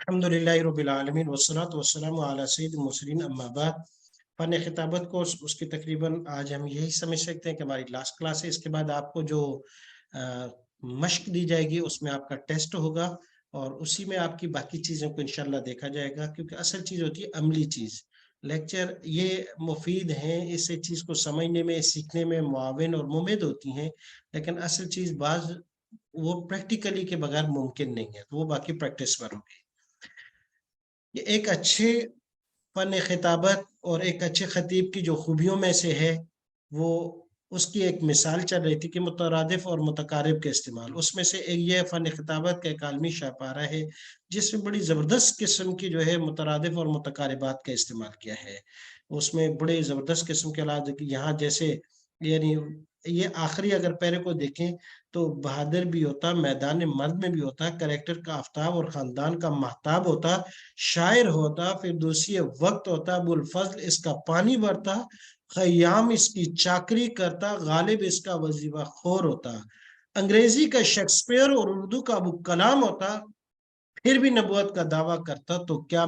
अल्हम्दुलिल्लाहि रब्बिल आलमीन वस्सलातु वस्सलामु अला सय्यिदिल मुरसलीन अम्मा बाद। फन खिताबत को उसकी तकरीबन आज हम यही समझ सकते हैं कि हमारी लास्ट क्लास है। इसके बाद आपको जो मश्क दी जाएगी उसमें आपका टेस्ट होगा और उसी में आपकी बाकी चीज़ों को इंशाल्लाह देखा जाएगा, क्योंकि असल चीज़ होती है अमली चीज़। लेक्चर ये मुफीद हैं, इससे चीज़ को समझने में, सीखने में मुआविन और मुमिद होती हैं, लेकिन असल चीज़ बाज़ वो प्रैक्टिकली के बगैर मुमकिन नहीं है, तो वो बाकी प्रैक्टिस पर होगी। ये एक अच्छे फन खिताबत और एक अच्छे खतीब की जो खूबियों में से है, वो उसकी एक मिसाल चल रही थी कि मुतरादिफ और मुतकारिब के इस्तेमाल। उसमें से एक ये फन खिताबत का एक आलमी शाहपारा है जिसमें बड़ी ज़बरदस्त किस्म की जो है मुतरादिफ और मुतकारिबात का इस्तेमाल किया है। उसमें बड़े ज़बरदस्त किस्म के अलाज यहाँ जैसे, यानी ये आखिरी अगर पैरे को देखें तो बहादुर भी होता, मैदान मर्द में भी होता, करेक्टर का आफ्ताब और खानदान का महताब होता, शायर होता, फिर दूसरी वक्त होता, अबुल फजल इसका पानी भरता, खयाम इसकी चाकरी करता, गालिब इसका वजीफा खोर होता, अंग्रेजी का शेक्सपियर और उर्दू का अबू कलाम होता, फिर भी नबूवत का दावा करता, तो क्या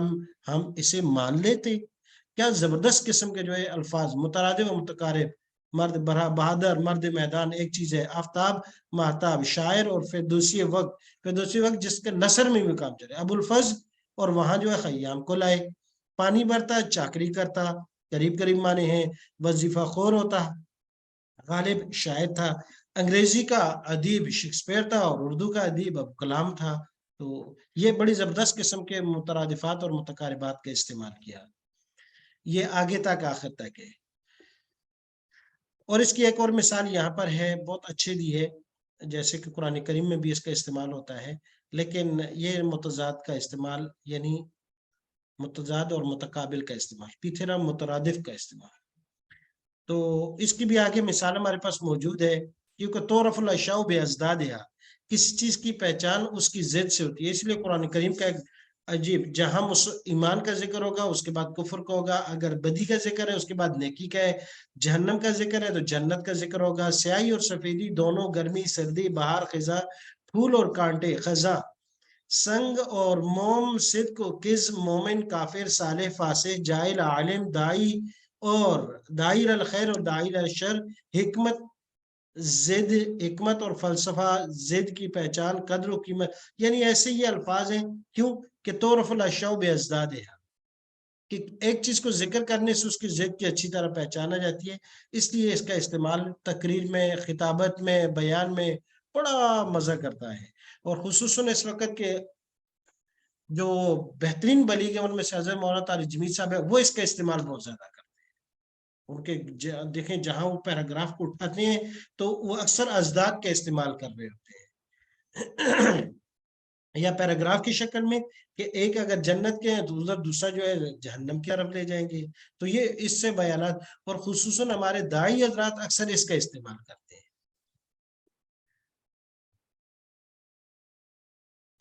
हम इसे मान लेते? क्या जबरदस्त किस्म के जो है अल्फाज, मुतरादिफ व मुतकारिब, मर्द बहादुर, मर्द मैदान एक चीज है, आफ्ताब महताब, शायर और फिरदौसी वक्त जिसके नसर में भी काम चले, अबुल फज और वहां जो है खयाम को लाए, पानी भरता, चाकरी करता, करीब करीब माने हैं, वजीफा खोर होता, गालिब शायर था, अंग्रेजी का अदीब शेक्सपियर था और उर्दू का अदीब अबू कलाम था। तो ये बड़ी जबरदस्त किस्म के मुतरादिफात और मुतकारिबात का इस्तेमाल किया। ये आगे तक आखिर तक है। और इसकी एक और मिसाल यहाँ पर है, बहुत अच्छी दी है, जैसे कि कुरान करीम में भी इसका इस्तेमाल होता है, लेकिन ये मुतजाद का इस्तेमाल, यानी मुतजाद और मुतकाबिल का इस्तेमाल, तीसरा मुतरादिफ का इस्तेमाल। तो इसकी भी आगे मिसाल हमारे पास मौजूद है, क्योंकि तोरफुल अशाउ बेअज़दादिहा, किसी चीज की पहचान उसकी जिद से होती है। इसलिए कुरान करीम का एक अजीब, जहां ईमान का जिक्र होगा उसके बाद कुफर का होगा, अगर बदी का जिक्र है उसके बाद नेकी का है, जहन्नम का जिक्र है तो जन्नत का जिक्र होगा, स्याही और सफेदी दोनों, गर्मी सर्दी, बहार खजा, फूल और कांटे, खजा संग और मोम, सिद्क किस, मोमिन काफिर, साले फासिक, जाहिल आलिम, दाई और दाइर अल खैर और दाइर अल शर, हिकमत जिद, हिकमत और फलसफा, जिद की पहचान, कद्र और कीमत, यानी ऐसे ये अल्फाज हैं। क्यों कि तोरफुल अशाउ बेअज़दाद है, कि एक चीज को जिक्र करने से उसकी जिद की अच्छी तरह पहचाना जाती है, इसलिए इसका इस्तेमाल तकरीर में, खिताबत में, बयान में बड़ा मजा करता है। और खुसूसन इस वक्त के जो बेहतरीन बलीग है उनमें से हज़रत मौलाना तारिक जमील साहब है, वो इसका इस्तेमाल बहुत ज्यादा करते हैं। उनके देखें जहां वो पैराग्राफ को उठाते हैं तो वो अक्सर अजदाद का इस्तेमाल कर रहे होते हैं या पैराग्राफ की शक्ल में, कि एक अगर जन्नत के हैं तो उधर दूसरा जो है जहन्नम की तरफ ले जाएंगे। तो ये इससे बयानात, और खुसूसन हमारे दाई हजरात अक्सर इसका इस्तेमाल करते हैं।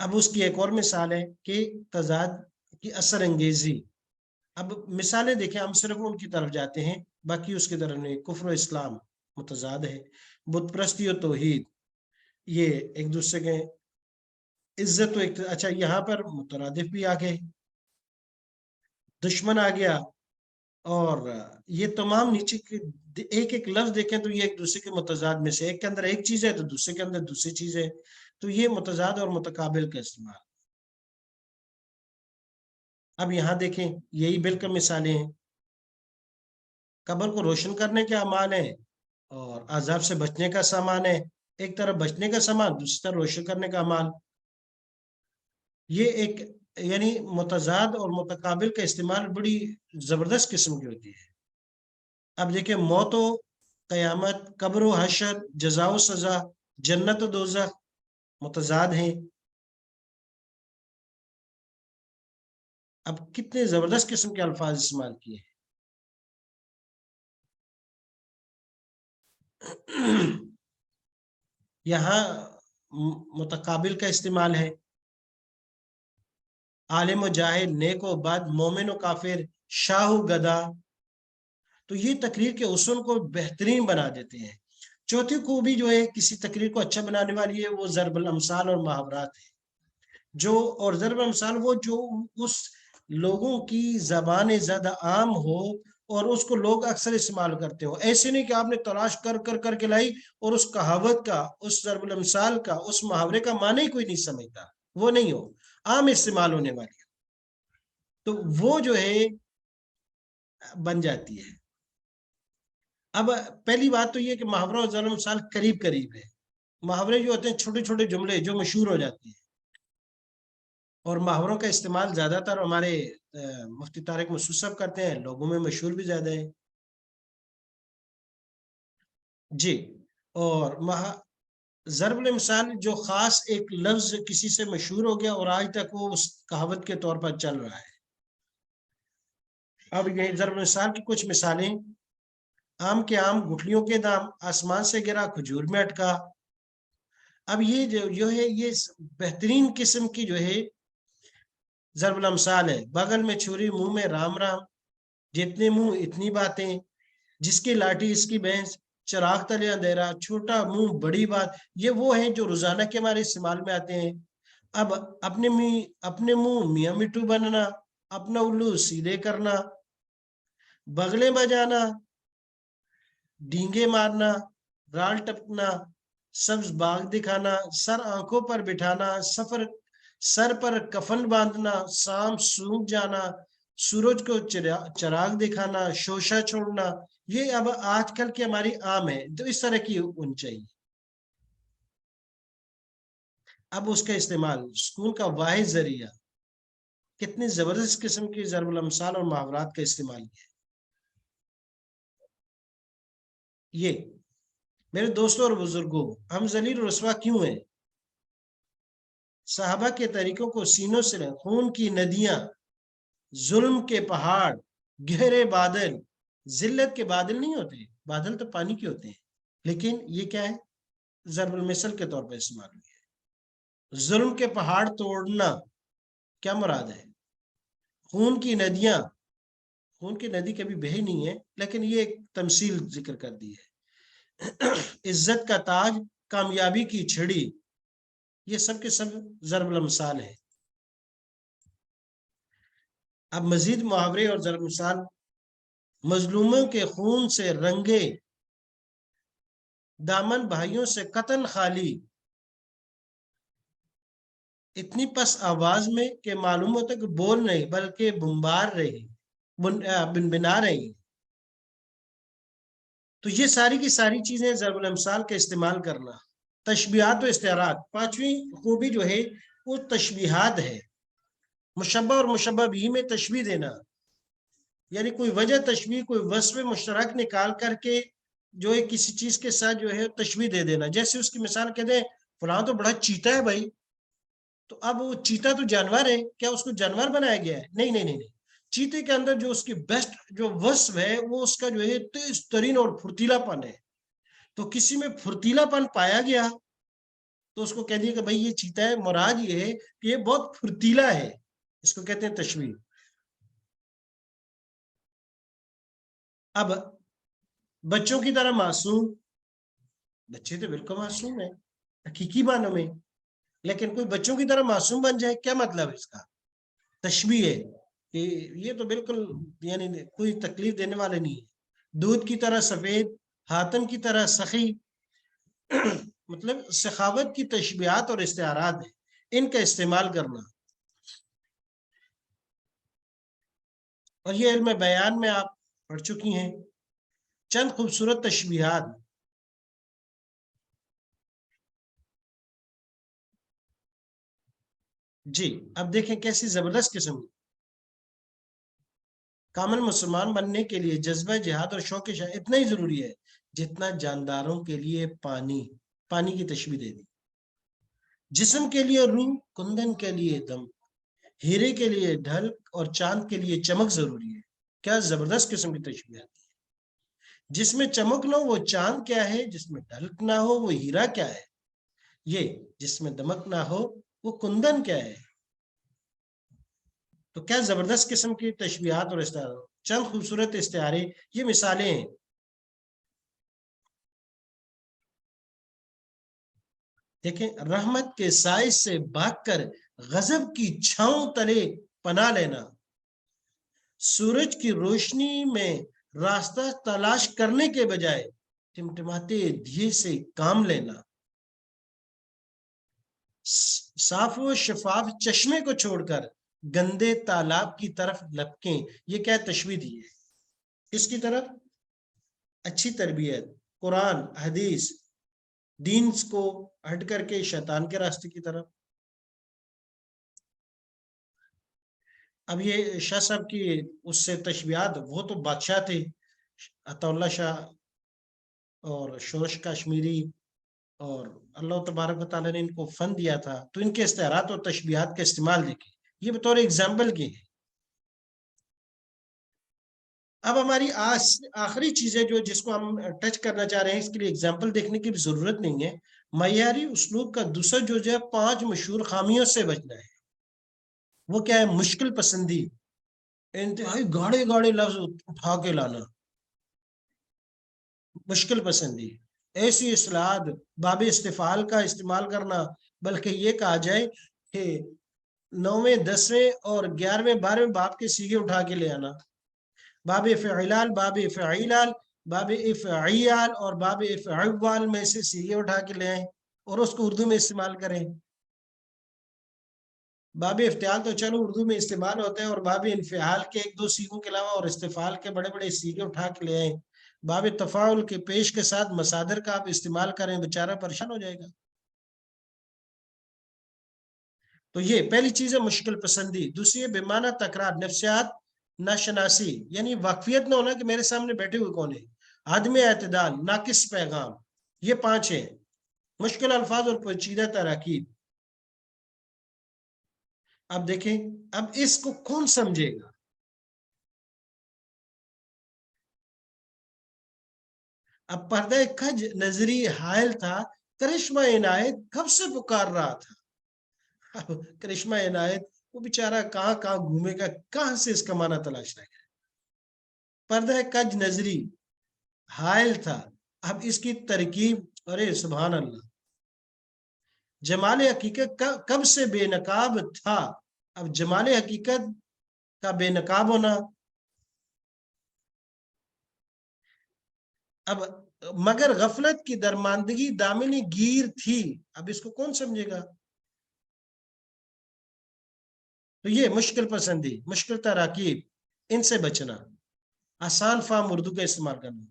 अब उसकी एक और मिसाल है कि तजाद की असर अंगेजी। अब मिसालें देखें, हम सिर्फ उनकी तरफ जाते हैं, बाकी उसकी तरफ नहीं। कुफ्र इस्लाम मुतजाद है, बुत परस्ती और तौहीद ये एक दूसरे के, इज्जत तो एक, अच्छा यहाँ पर मुतरादिफ भी आ गए, दुश्मन आ गया, और ये तमाम नीचे के एक एक लफ्ज देखें तो ये एक दूसरे के मुतजाद में से, एक के अंदर एक चीज है तो दूसरे के अंदर दूसरी चीज है। तो ये मुतजाद और मुतकाबिल का इस्तेमाल। अब यहाँ देखें, यही बिल्कुल मिसालें हैं, कब्र को रोशन करने के अमान है और अजाब से बचने का सामान है। एक तरफ बचने का सामान, दूसरी तरफ रोशन करने का अमान। ये एक, यानी मुतजाद और मुतकाबिल का इस्तेमाल बड़ी जबरदस्त किस्म की होती है। अब देखिए, मौत व कयामत, कब्र व हशर, जजा व सजा, जन्नत व दोज़ख मुतजाद हैं। अब कितने जबरदस्त किस्म के अल्फाज इस्तेमाल किए हैं। यहाँ मुतकाबिल का इस्तेमाल है, आलिम व जाहिल, नेक व बद, मोमिन व काफिर, शाह व गदा। तो ये तकरीर के उसूल को बेहतरीन बना देते हैं। चौथी खूबी जो है किसी तकरीर को अच्छा बनाने वाली है, वो ज़रबुल अमसाल और मुहावरात है। جو اور ضرب مثال وہ جو اس لوگوں کی زبان زیادہ عام ہو اور اس کو لوگ اکثر استعمال کرتے ہو. ایسے نہیں کہ آپ نے تلاش کر کے لائی اور اس کہاوت کا، اس ضرب المثال کا، اس محاورے کا معنی ہی کوئی نہیں سمجھتا، وہ نہیں ہو، عام استعمال ہونے والی ہو، تو وہ جو ہے بن جاتی ہے. اب پہلی بات تو یہ کہ محاورہ اور ضرب مثال قریب قریب ہے. محاورے جو ہوتے ہیں چھوٹے چھوٹے جملے جو مشہور ہو جاتی ہیں، اور محاوروں کا استعمال زیادہ تر ہمارے مفتی طارق مسعود صاحب کرتے ہیں، لوگوں میں مشہور بھی زیادہ ہے. جی. اور ضرب المثال جو خاص ایک لفظ کسی سے مشہور ہو گیا اور آج تک وہ اس کہاوت کے طور پر چل رہا ہے. اب یہ ضرب المثال کی کچھ مثالیں: آم کے آم گٹھلیوں کے دام، آسمان سے گرا کھجور میں اٹکا. اب یہ جو ہے یہ بہترین قسم کی جو ہے ضرب المثال ہے. بغل میں چھری منہ میں رام رام، جتنے منہ اتنی باتیں، جس کی لاٹھی اس کی بھینس، چراغ تلے اندھیرا، چھوٹا منہ بڑی بات. یہ وہ ہیں جو روزانہ کے ہمارے استعمال میں آتے ہیں. اب اپنے منہ میاں مٹھو بننا، اپنا الو سیدھے کرنا، بغلے بجانا، ڈینگے مارنا، رال ٹپکنا، سبز باغ دکھانا، سر آنکھوں پر بٹھانا، سر پر کفن باندھنا، شام سوکھ جانا، سورج کو چراغ دکھانا، شوشہ چھوڑنا. یہ اب آج کل کی ہماری عام ہے، تو اس طرح کی ہونی چاہیے. اب اس کا استعمال سکون کا واحد ذریعہ، کتنی زبردست قسم کی ضرب الامثال اور محاورات کا استعمال کیا. یہ میرے دوستوں اور بزرگوں، ہم ذلیل و رسوا کیوں ہیں؟ صحابہ کے طریقوں کو سینوں سے لیں. خون کی ندیاں، ظلم کے پہاڑ، گہرے بادل. ذلت کے بادل نہیں ہوتے، بادل تو پانی کے ہوتے ہیں، لیکن یہ کیا ہے؟ ضرب المثل کے طور پر استعمال ہوئی ہے. ظلم کے پہاڑ توڑنا کیا مراد ہے؟ خون کی ندیاں، خون کی ندی کبھی بہی نہیں ہے، لیکن یہ ایک تمثیل ذکر کر دی ہے. عزت کا تاج، کامیابی کی چھڑی، یہ سب کے سب ضرب المثال ہے. اب مزید محاورے اور ضرب مثال: مظلوموں کے خون سے رنگے، دامن بھائیوں سے قطن خالی، اتنی پس آواز میں کہ معلوم ہوتا کہ بول نہیں بلکہ بنبنا رہی. تو یہ ساری کی ساری چیزیں ضرب الامثال کا استعمال کرنا. تشبیہات و استعارات، پانچویں خوبی جو ہے وہ تشبیہات ہے. مشبہ اور مشبہ بھی میں تشبیہ دینا، یعنی کوئی وجہ تشبیہ، کوئی وصف مشترک نکال کر کے جو ہے کسی چیز کے ساتھ جو ہے تشبیہ دے دینا. جیسے اس کی مثال کہتے ہیں فلاں تو بڑا چیتا ہے بھائی، تو اب وہ چیتا تو جانور ہے، کیا اس کو جانور بنایا گیا ہے؟ نہیں نہیں نہیں نہیں. چیتے کے اندر جو اس کی بیسٹ جو وصف ہے وہ اس کا جو ہے تیز ترین اور پھرتیلا پن ہے. تو کسی میں پھرتیلا پن پایا گیا تو اس کو کہہ دیا کہ بھائی یہ چیتا ہے. مراد یہ ہے کہ یہ بہت پھرتیلا ہے، اس کو کہتے ہیں تشبیہ. اب بچوں کی طرح معصوم، بچے تو بالکل معصوم ہیں حقیقی معنوں میں، لیکن کوئی بچوں کی طرح معصوم بن جائے، کیا مطلب ہے اس کا؟ تشبیہ ہے کہ یہ تو بالکل یعنی کوئی تکلیف دینے والے نہیں ہے. دودھ کی طرح سفید، حاتم کی طرح سخی، مطلب سخاوت کی تشبیہات اور استعارات ہیں، ان کا استعمال کرنا. اور یہ علم بیان میں آپ پڑھ چکی ہیں. چند خوبصورت تشبیہات: جی اب دیکھیں کیسی زبردست قسم. کامل مسلمان بننے کے لیے جذبہ جہاد اور شوق شاہ اتنا ہی ضروری ہے جتنا جانداروں کے لیے پانی کی تشبیہ دے دی. جسم کے لیے روح، کندن کے لیے دم، ہیرے کے لیے ڈھل اور چاند کے لیے چمک ضروری ہے. کیا زبردست قسم کی تشبیہ آتی ہے. جس میں چمک نہ ہو وہ چاند کیا ہے، جس میں ڈھلک نہ ہو وہ ہیرا کیا ہے، یہ جس میں دمک نہ ہو وہ کندن کیا ہے. تو کیا زبردست قسم کی تشبیہات اور استعارے. چند خوبصورت استعارے، یہ مثالیں ہیں. دیکھیں رحمت کے سائز سے بھاگ کر غضب کی چھاؤں تلے پناہ لینا، سورج کی روشنی میں راستہ تلاش کرنے کے بجائے ٹمٹماتے دیے سے کام لینا، صاف و شفاف چشمے کو چھوڑ کر گندے تالاب کی طرف لپکیں۔ یہ کیا تشبیہ دی ہے؟ اس کی طرف اچھی تربیت، قرآن حدیث دین کو ہٹ کر کے شیطان کے راستے کی طرف۔ اب یہ شاہ صاحب کی اس سے تشبیہات، وہ تو بادشاہ تھے، عطا اللہ شاہ اور شورش کشمیری، اور اللہ تبارک و تعالیٰ نے ان کو فن دیا تھا، تو ان کے استعارات اور تشبیہات کا استعمال دیکھیں، یہ بطور ایگزامپل کی ہے۔ اب ہماری آخری چیزیں جو جس کو ہم ٹچ کرنا چاہ رہے ہیں، اس کے لیے ایگزامپل دیکھنے کی بھی ضرورت نہیں ہے۔ معیاری اسلوب کا دوسرا جو ہے 5 مشہور خامیوں سے بچنا ہے۔ وہ کیا ہے؟ مشکل پسندی، انتہائی گاڑے گاڑے لفظ اٹھا کے لانا، مشکل پسندی، ایسی اصلاحات باب استفعال کا استعمال کرنا، بلکہ یہ کہا جائے کہ 9ویں 10ویں اور 11ویں 12ویں باب کے سیغے اٹھا کے لے آنا، باب فعلال، باب فعیلال، باب افعیال اور باب افعوال میں سے سیغے اٹھا کے لے آئیں اور اس کو اردو میں استعمال کریں۔ باب افتعال تو چلو اردو میں استعمال ہوتے ہیں، اور باب انفعال کے 1-2 سیغوں کے علاوہ اور استفعال کے بڑے بڑے سیغے اٹھا کے لے آئیں۔ باب تفاعل کے پیش کے ساتھ مصادر کا آپ استعمال کریں، بیچارہ پریشان ہو جائے گا۔ تو یہ پہلی چیز ہے مشکل پسندی۔ دوسری ہے بمعنی تکرار، نفسیات ناشناسی، یعنی واقفیت نہ ہونا کہ میرے سامنے بیٹھے ہوئے کون ہیں، عدم اعتدال، ناقص پیغام، یہ 5 ہیں۔ مشکل الفاظ اور پیچیدہ تراکیب۔ اب دیکھیں، اب اس کو کون سمجھے گا؟ اب پردہ کج نظری حائل تھا، کرشمہ عنایت کب سے پکار رہا تھا۔ اب کرشمہ عنایت وہ بیچارہ کہاں کہاں گھومے گا، کہاں سے اس کا معنی تلاش رہے گا۔ پردہ کج نظری حائل تھا، اب اس کی ترکیب، ارے سبحان اللہ، جمال حقیقت کب سے بے نقاب تھا، اب جمال حقیقت کا بے نقاب ہونا۔ اب مگر غفلت کی درماندگی دامنی گیر تھی، اب اس کو کون سمجھے گا؟ تو یہ مشکل پسندی، مشکل تراکیب، ان سے بچنا، آسان فارم اردو کا استعمال کرنا۔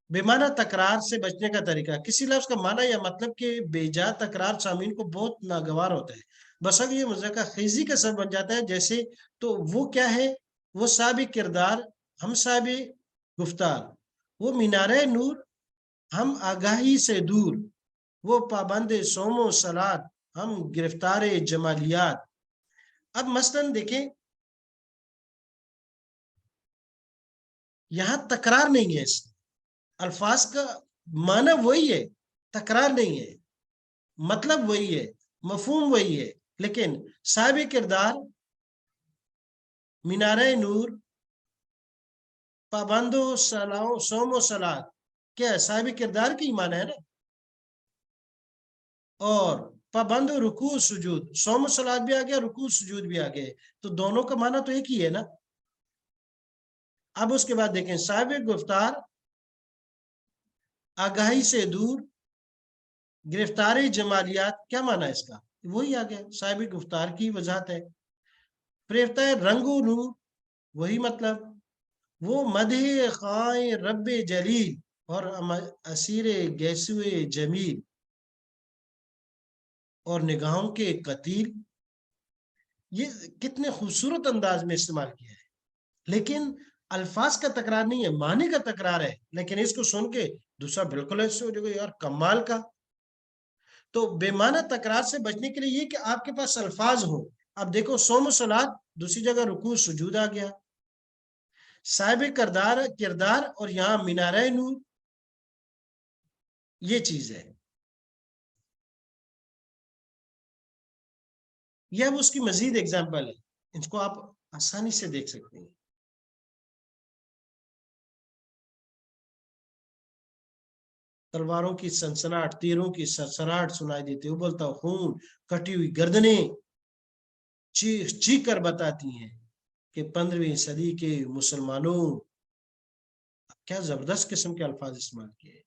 بے معنی تکرار سے بچنے کا طریقہ، کسی لفظ کا معنی یا مطلب کہ بے جا تکرار سامعین کو بہت ناگوار ہوتا ہے، بس اگر یہ مذاکرہ خیزی کا سبب بن جاتا ہے، جیسے تو وہ کیا ہے؟ وہ صاحب کردار، ہم صاحب گفتار، وہ مینارہ نور، ہم آگاہی سے دور، وہ پابند صوم و صلات، ہم گرفتار جمالیات۔ اب مثلاً دیکھیں، یہاں تکرار نہیں ہے، اس الفاظ کا معنی وہی ہے، تکرار نہیں ہے، مطلب وہی ہے، مفہوم وہی ہے، لیکن صاحب کردار، مینارہ نور، پابند و صوم و صلات، کیا صاحب کردار کی معنی ہے نا، اور پابند رکوع سجود، صوم و صلات بھی آ گیا، رکوع سجود بھی آ گئے، تو دونوں کا معنی تو ایک ہی ہے نا۔ اب اس کے بعد دیکھیں، صاحب گفتار، آگاہی سے دور، گرفتار جمالیات، کیا معنی ہے اس کا؟ وہی آ گیا، صاحب گفتار کی وضاحت ہے۔ فریفتہ رنگ و نور، وہی مطلب، وہ مدح خائیں رب جلیل اور اسیر گیسو جمیل اور نگاہوں کے قتیل، یہ کتنے خوبصورت انداز میں استعمال کیا ہے، لیکن الفاظ کا تکرار نہیں ہے، معنی کا تکرار ہے، لیکن اس کو سن کے دوسرا بالکل ایسے ہو جائے گا، یار کمال کا۔ تو بے معنی تکرار سے بچنے کے لیے یہ کہ آپ کے پاس الفاظ ہو۔ اب دیکھو، صوم و صلات، دوسری جگہ رکوع سجود آ گیا، صاحب کردار اور یہاں مینارہ نور، یہ چیز ہے۔ یہ اب اس کی مزید ایگزامپل ہے، اس کو آپ آسانی سے دیکھ سکتے ہیں۔ तलवारों की सनसनाहट, तीरों की सरसराहट सुनाई देती है, उबलता खून, कटी हुई गर्दनें चीख कर बताती हैं कि 15वीं सदी के मुसलमानों, क्या जबरदस्त किस्म के अल्फाज इस्तेमाल किए।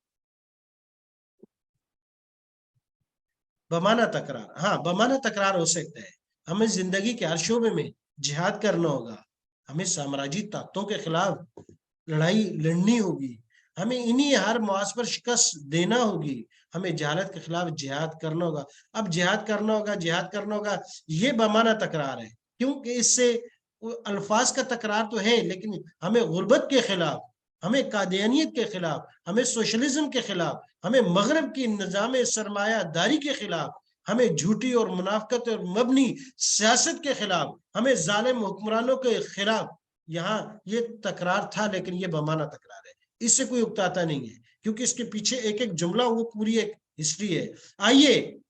बमाना तकरार, हाँ बमाना तकरार हो सकता है। हमें जिंदगी के हर शोबे में जिहाद करना होगा, हमें साम्राज्यी ताकतों के खिलाफ लड़ाई लड़नी होगी, हमें इन्हीं हर मुआज पर शिकस्त देना होगी, हमें जहालत के खिलाफ जिहाद करना होगा। अब जिहाद करना होगा, जिहाद करना होगा, ये बमाना तकरार है, क्योंकि इससे अल्फाज का तकरार तो है, लेकिन हमें गुर्बत के खिलाफ, हमें कादियानियत के खिलाफ, हमें सोशलिज्म के खिलाफ, हमें मगरब की निजाम सरमायादारी के खिलाफ, हमें झूठी और मुनाफकत और मबनी सियासत के खिलाफ, हमें जालिम हुक्मरानों के खिलाफ, यहाँ ये तकरार था, लेकिन ये बमाना तकरार है, इससे कोई उकताता नहीं है, क्योंकि इसके पीछे एक एक जुमला वो पूरी एक हिस्ट्री है। आइए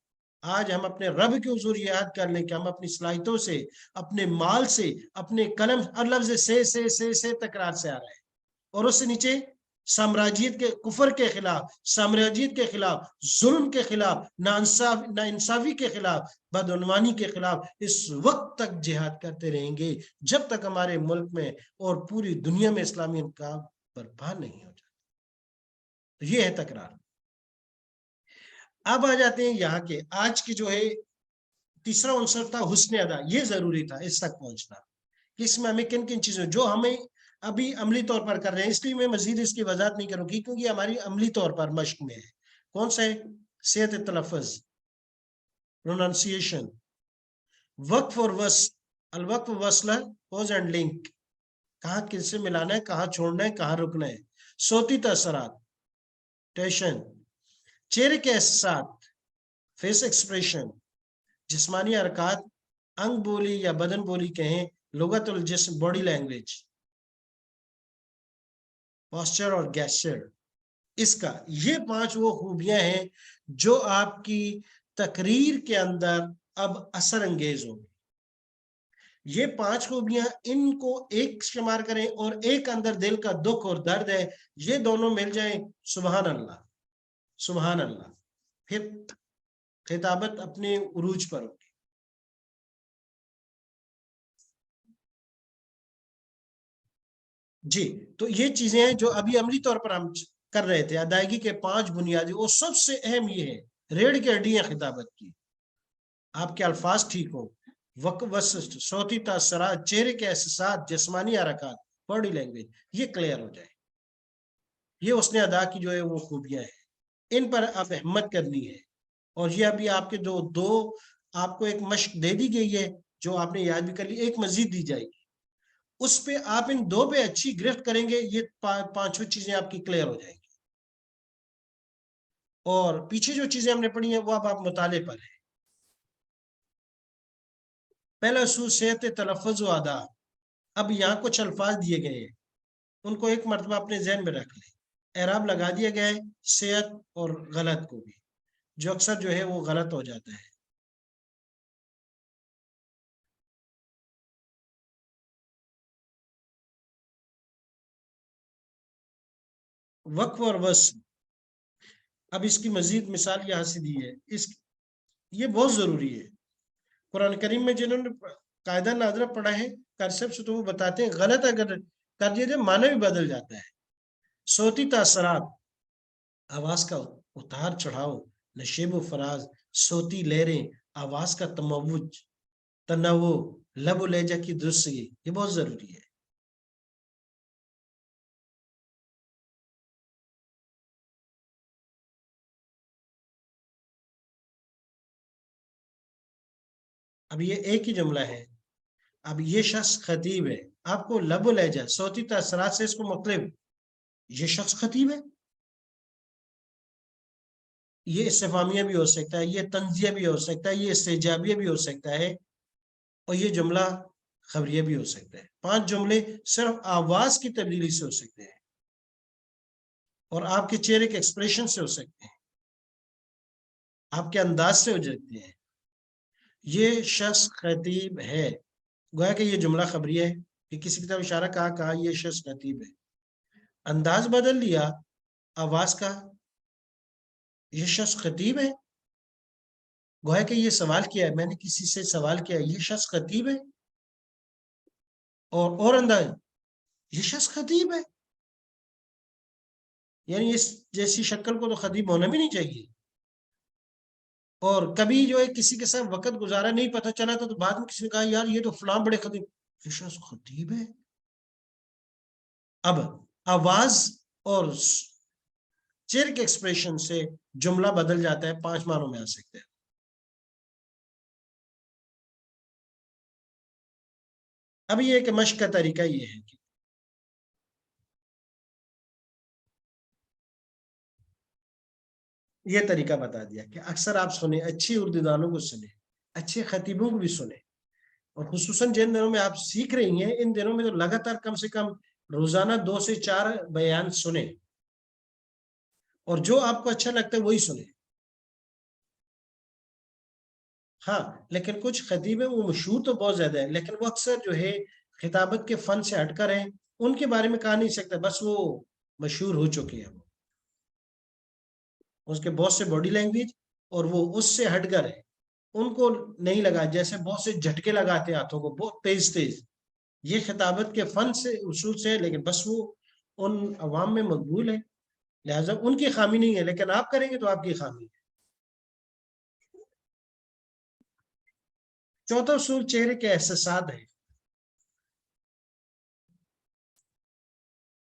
आज हम अपने रब के हुजूर याद कर लें कि हम अपनी सलाहितों से, अपने माल से, अपने कलम और लफ्ज से तकरार से आ रहे हैं, और उससे नीचे साम्राज्यत के कुफर के खिलाफ, साम्राज्यत के खिलाफ, जुल्म के खिलाफ, नाइंसाफी के खिलाफ, बदउनवानी के खिलाफ इस वक्त तक जिहाद करते रहेंगे जब तक हमारे मुल्क में और पूरी दुनिया में इस्लामी इनकलाब बर्पा नहीं हो जाता। तो ये है तकरार। अब आ जाते हैं यहाँ के आज की जो है तीसरा उनसर था हुस्न अदा। ये जरूरी था इस तक पहुंचना कि इसमें हमें किन किन चीजों जो हमें अभी अमली तौर पर कर रहे हैं, इसलिए मैं मजीद इसकी वजाहत नहीं करूंगी, क्योंकि हमारी अमली तौर पर मश्क में है। कौन सा है? सेहत तलफ़्फ़ुज़, प्रोनाउंसिएशन, वक्फ और वस, अल वक्फ वस्ल, पॉज एंड लिंक, कहाँ किससे मिलाना है, कहाँ छोड़ना है, कहाँ रुकना है, सोती तसरात, टेंशन, चेहरे के एहसास, फेस एक्सप्रेशन, जिस्मानी हरकत, अंग बोली या बदन बोली कहें, लुगतुल जिस्म, बॉडी लैंग्वेज, पोस्चर और गेस्चर। इसका ये 5 वो खूबियां हैं जो आपकी तकरीर के अंदर अब असर अंगेज होंगी। ये 5 खूबियां, इनको एक शुमार करें और एक अंदर दिल का दुख और दर्द है, ये दोनों मिल जाएं, सुबहान अल्लाह, सुबहान अल्लाह, फिर खिताबत अपने उरूज पर होगी। जी, तो ये चीजें हैं जो अभी अमली तौर पर हम कर रहे थे। अदायगी के 5 बुनियादी और सबसे अहम ये है, रेड़ की हड्डी है खिताबत की। आपके अल्फाज ठीक हो, वक्त वस्त, सौती तासरात, चेहरे के एहसास, जिस्मानी हरकत, बॉडी लैंग्वेज, ये क्लियर हो जाए। ये उसने अदा की जो है वो खूबियां हैं, इन पर आप अहमत करनी है। और ये अभी आपके जो दो आपको एक मश्क दे दी गई है जो आपने याद भी कर ली, एक मजीद दी जाएगी, उस पे आप इन 2 पे अच्छी गिरफ्त करेंगे, ये पांचों चीजें आपकी क्लियर हो जाएंगी। और पीछे जो चीजें हमने पढ़ी हैं वो अब आप मुताले पर है। पहला असूल सेहत तलफ़्फ़ुज़ व अदा। अब यहाँ कुछ अल्फाज दिए गए हैं, उनको एक मरतबा अपने जहन में रख लें। एराब लगा दिया गया है सेहत और गलत को भी, जो अक्सर जो है वो गलत हो जाता है। वक्फ और वस, अब इसकी मजीद मिसाल यहाँ से दी है, इस ये बहुत जरूरी है। कुरान करीम में जिन्होंने कायदा नादरा पढ़ा है कंसेप्ट से, तो वो बताते हैं गलत अगर कर दिया जाए माना भी बदल जाता है। सोती तासरात, आवाज का उतार चढ़ाव, नशेब फराज, सोती लहरें, आवाज का तमवुज, तनवो, लब लहजा की दुरुस्तगी, ये बहुत जरूरी है। अब ये एक ही जुमला है, अब ये शख्स खतीब है, आपको लब लहजा सोती तासरात से इसको मतलब ये शख्स खतीब है, ये इस्तेफामिया भी हो सकता है, ये तंजिया भी हो सकता है, ये इस्तेजाबिया भी हो सकता है, और ये जुमला खबरिया भी हो सकता है। 5 जुमले सिर्फ आवाज की तब्दीली से हो सकते हैं और आपके चेहरे के एक्सप्रेशन से हो सकते हैं, आपके अंदाज से हो सकते हैं। ये शख्स खतीब है, गोया कि ये जुमला खबरिया है कि किसी की तरफ इशारा कहा ये शख्स खतीब है, अंदाज बदल लिया आवाज का, یہ شخص خطیب ہے؟ گویا کہ یہ سوال کیا ہے، میں نے کسی سے سوال کیا ہے، یہ شخص خطیب ہے؟ اور انداز، یہ شخص خطیب ہے، یعنی اس جیسی شکل کو تو خطیب ہونا بھی نہیں چاہیے. اور کبھی جو ہے کسی کے ساتھ وقت گزارا نہیں پتہ چلا تو بعد میں کسی نے کہا یار یہ تو فلاں بڑے خطیب، یہ شخص خطیب ہے. اب آواز اور چہرے کے ایکسپریشن سے جملہ بدل جاتا ہے، 5 معنوں میں آ سکتے ہیں. اب یہ کہ مشق کا طریقہ یہ ہے کہ یہ طریقہ بتا دیا کہ اکثر آپ سنیں، اچھی اردو دانوں کو سنیں، اچھے خطیبوں کو بھی سنیں، اور خصوصاً جن دنوں میں آپ سیکھ رہی ہیں ان دنوں میں تو لگاتار کم سے کم روزانہ 2 سے 4 بیان سنیں، اور جو آپ کو اچھا لگتا ہے وہی سنیں. ہاں لیکن کچھ خطیب ہیں وہ مشہور تو بہت زیادہ ہے، لیکن وہ اکثر جو ہے خطابت کے فن سے ہٹ کر ہیں، ان کے بارے میں کہا نہیں سکتا، بس وہ مشہور ہو چکے ہیں، اس کے بہت سے باڈی لینگویج اور وہ اس سے ہٹ کر ہے، ان کو نہیں لگا، جیسے بہت سے جھٹکے لگاتے ہیں ہاتھوں کو بہت تیز تیز، یہ خطابت کے فن سے اصول سے ہے، لیکن بس وہ ان عوام میں مقبول ہے، لہٰذا ان کی خامی نہیں ہے، لیکن آپ کریں گے تو آپ کی خامی ہے. چوتھا اصول چہرے کے احساسات ہے،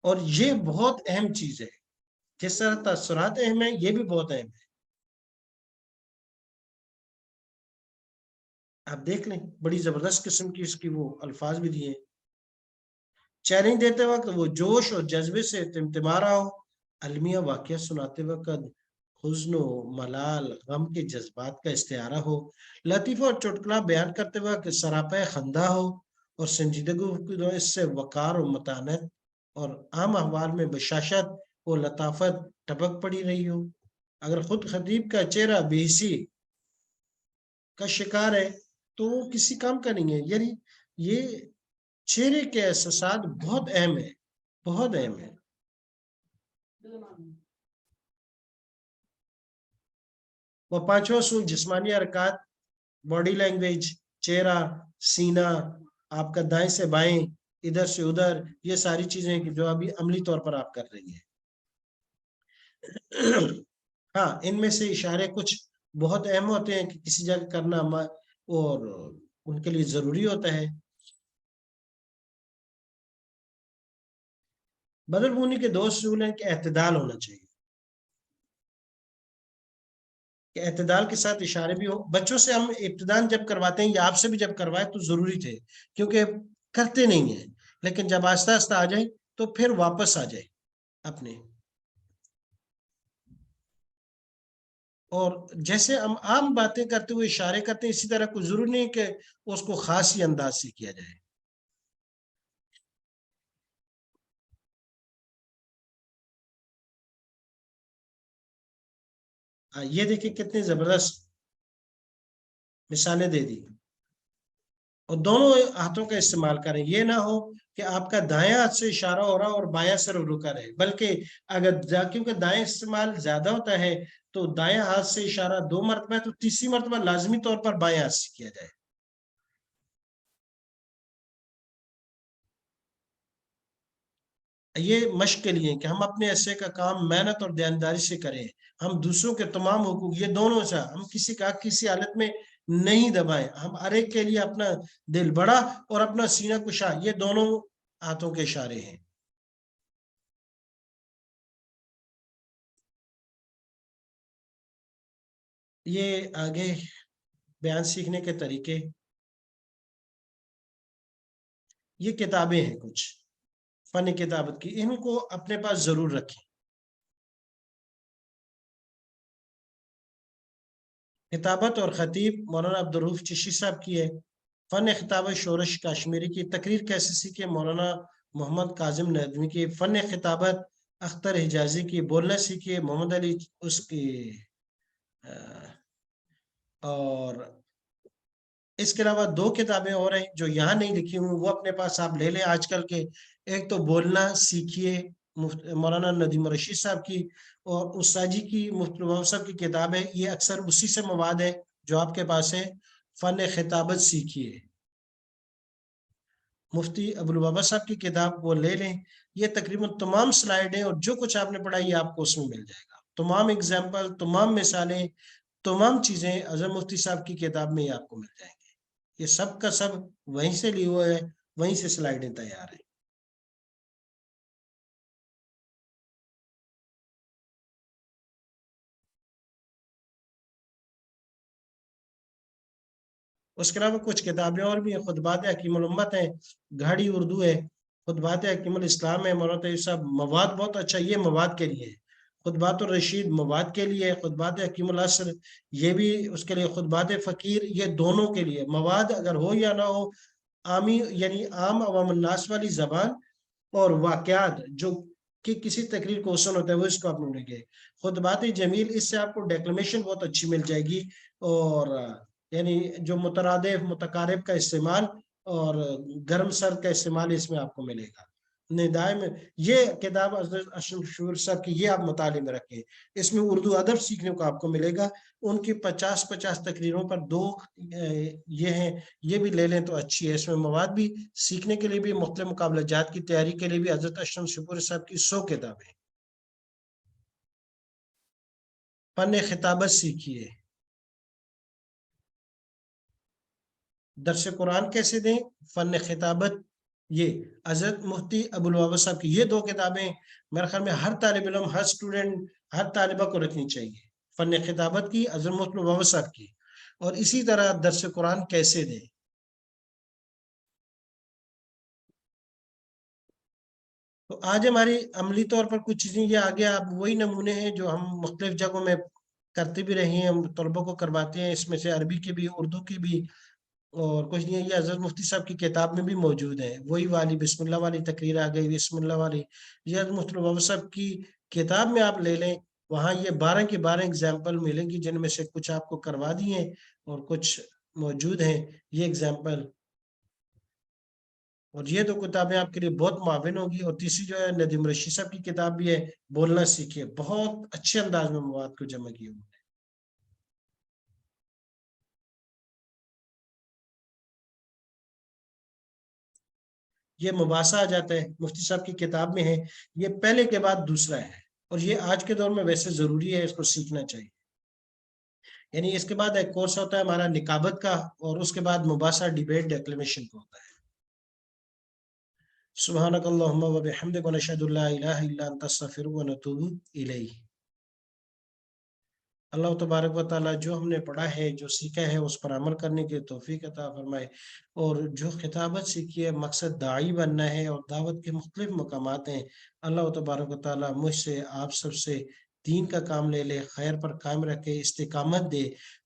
اور یہ بہت اہم چیز ہے، جس طرح تاثرات اہم ہیں یہ بھی بہت اہم ہے. آپ دیکھ لیں بڑی زبردست قسم کی اس کی وہ الفاظ بھی دیے. چیلنج دیتے وقت وہ جوش اور جذبے سے تمتما رہا ہو، المیہ واقعہ سناتے وقت حزن و ملال غم کے جذبات کا استعارہ ہو، لطیفہ اور چٹکلا بیان کرتے وقت سراپا خندہ ہو، اور سنجیدگی اس سے وقار و متانت اور عام احوال میں بشاشت و لطافت ٹپک پڑی رہی ہو. اگر خود خطیب کا چہرہ بے حسی کا شکار ہے تو وہ کسی کام کا نہیں ہے. یعنی یہ چہرے کے احساسات بہت اہم ہے، بہت اہم ہے. وہ 5واں اصول جسمانی حرکات، باڈی لینگویج، چہرہ، سینہ، آپ کا دائیں سے بائیں، ادھر سے ادھر، یہ ساری چیزیں جو ابھی عملی طور پر آپ کر رہی ہیں. ہاں ان میں سے اشارے کچھ بہت اہم ہوتے ہیں کہ کسی جگہ کرنا اور ان کے لیے ضروری ہوتا ہے. بدل بونی کے 2 اصول ہیں کہ اعتدال ہونا چاہیے، کہ اعتدال کے ساتھ اشارے بھی ہو. بچوں سے ہم ابتدان جب کرواتے ہیں یا آپ سے بھی جب کروائے تو ضروری تھے، کیونکہ کرتے نہیں ہیں، لیکن جب آہستہ آہستہ آ جائیں تو پھر واپس آ جائے اپنے. اور جیسے ہم عام باتیں کرتے ہوئے اشارے کرتے ہیں، اسی طرح کوئی ضروری نہیں کہ اس کو خاص ہی انداز سے کیا جائے. یہ دیکھیں کتنی زبردست مثالیں دے دی. اور دونوں ہاتھوں کا استعمال کریں، یہ نہ ہو کہ آپ کا دائیں ہاتھ سے اشارہ ہو رہا اور بایاں صرف رکا رہے، بلکہ اگر کیونکہ دائیں استعمال زیادہ ہوتا ہے تو دائیں ہاتھ سے اشارہ 2 مرتبہ ہے تو تیسری مرتبہ لازمی طور پر بایاں ہاتھ سے کیا جائے. یہ مشق کے لیے کہ ہم اپنے حصے کا کام محنت اور دیانتداری سے کریں، ہم دوسروں کے تمام حقوق، یہ دونوں سے ہم کسی کا کسی حالت میں نہیں دبائیں، ہم ہر ایک کے لیے اپنا دل بڑا اور اپنا سینہ کشا، یہ دونوں ہاتھوں کے اشارے ہیں. یہ آگے بیان سیکھنے کے طریقے، یہ کتابیں ہیں کچھ فن کتابت کی، ان کو اپنے پاس ضرور رکھیں. کتابت اور خطیب مولانا عبدالرؤف چشتی صاحب کی ہے. فن خطابت شورش کاشمیری کی. تقریر کیسے سیکھے مولانا محمد کاظم ندوی کی. فن خطابت اختر حجازی کی. بولنا سیکھیے محمد علی اس کی. اور اس کے علاوہ 2 کتابیں اور ہیں جو یہاں نہیں لکھی ہوں، وہ اپنے پاس آپ لے لیں آج کل کے. ایک تو بولنا سیکھیے मौलाना नदीम रशीद साहब की और उस्ताजी की, मुफ्ती लुबाब साहब की किताब है, ये अक्सर उसी से मवाद है जो आपके पास है, फन खिताबत सीखिए। मुफ्ती अबुल बाबा साहब की किताब वो ले लें, ये तकरीबन तमाम स्लाइडें और जो कुछ आपने पढ़ा ये आपको उसमें मिल जाएगा, तमाम एग्जाम्पल, तमाम मिसालें, तमाम चीजें अजहर मुफ्ती साहब की किताब में ही आपको मिल जाएंगे। ये सब का सब वहीं से लिए हुए है, वहीं से स्लाइडें तैयार है। उसके अलावा कुछ किताबें और भी हैं, खुतबात हकीमुल उम्मत है, घड़ी उर्दू है, खुतबात हकीमुल इस्लाम है, मौलाना साहब, मवाद बहुत अच्छा, ये मवाद के लिए है। खुतबात रशीद मवाद के लिए है, खुतबात हकीमुल असर ये भी उसके लिए, खुतबात फकीर ये दोनों के लिए मवाद, अगर हो या ना हो, आमी यानी आम अवाम नास वाली जबान और वाकयात जो कि किसी तकरीर क्वेश्चन होता है वो इसको आप ढूंढेंगे। खुतबात जमील, इससे आपको डेक्लेमेशन बहुत अच्छी मिल जाएगी, और यानी जो मुतरादिफ मुतकारिब का इस्तेमाल और गर्म सर्द का इस्तेमाल इसमें आपको मिलेगा। निदाय में ये किताब हज़रत अशरफ शूर साहब की, ये आप मुताले में रखें, इसमें उर्दू अदब सीखने को आपको मिलेगा। उनकी 50-50 तकरीरों पर दो ये हैं, ये भी ले लें तो अच्छी है। इसमें मवाद भी सीखने के लिए भी, मुख्तलिफ मुकाबलाजात की तैयारी के लिए भी हज़रत अशरफ शूर साहब की 100 किताबें। फन खिताबत सीखिए, दरस कुरान कैसे दें, फन खिताबत, ये हजरत मुफ्ती अबुल बाबा साहब की ये दो किताबें मेरे ख्याल में हर तालिब इल्म, हर स्टूडेंट, हर तालिबा को रखनी चाहिए। फन खिताबत की हजरत मुफ्ती बाबा साहब की, और इसी तरह दरस कुरान कैसे दें। तो आज हमारी अमली तौर पर कुछ चीजें ये आगे आप वही नमूने हैं जो हम मुख्तलिफ जगहों में करते भी रहे हैं, हम तलबों को करवाते हैं, इसमें से अरबी की भी, उर्दू की भी, और कुछ नहीं है, ये हजरत मुफ्ती साहब की किताब में भी मौजूद है, वही वाली बिस्मिल्लाह वाली तकरीर आ गई, बिस्मिल्लाह वाली, ये हजरत मुफ्ती बाबा साहब की किताब में आप ले लें, वहाँ ये 12 की 12 एग्जाम्पल मिलेंगी, जिनमें से कुछ आपको करवा दिए और कुछ मौजूद हैं ये एग्जाम्पल। और ये दो किताबें आपके लिए बहुत मुआविन होगी। और तीसरी जो है नदीम रशीद साहब की किताब भी है, बोलना सीखिए, बहुत अच्छे अंदाज में मवाद को जमा किया उन्होंने। ये मुबासा आ जाता है, मुफ्ती साहब की किताब में है, ये पहले के बाद दूसरा है, और ये आज के दौर में वैसे जरूरी है, इसको सीखना चाहिए। यानी इसके बाद एक कोर्स होता है हमारा निकाबत का, और उसके बाद मुबासा डिबेट डेक्लेमेशन का होता है। सुब्हानक अल्लाहुम्मा व बिहम्दिक व नशहदु ला इलाहा इल्ला अंता अस्तगफिरुका व नतूबु इलैह। अल्लाह तबारक व ताला जो हमने पढ़ा है, जो सीखा है, उस पर अमल करने की तौफीक अता फरमाए। और जो खिताबत सीखी है, मकसद दाई बनना है और दावत के मुख्तलिफ मकामात हैं, अल्लाह तबारक व ताला मुझसे आप सबसे दीन का काम ले ले, खैर पर कायम रखे, इस्तिकामत दे,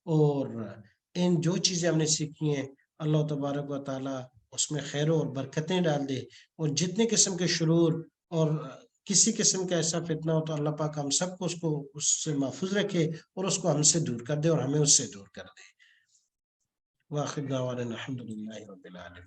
और इन जो चीज़ें हमने सीखी हैं, अल्लाह तबारक व ताला उसमें खैर और बरकतें डाल दे, और जितने किस्म के शुरूर और किसी किस्म का ऐसा फितना हो तो अल्लाह पाक हम सबको उसको उससे महफूज रखे, और उसको हमसे दूर कर दे और हमें उससे दूर कर दे। वाखिर दावाना अल्हम्दुलिल्लाहि रब्बिल आलमीन।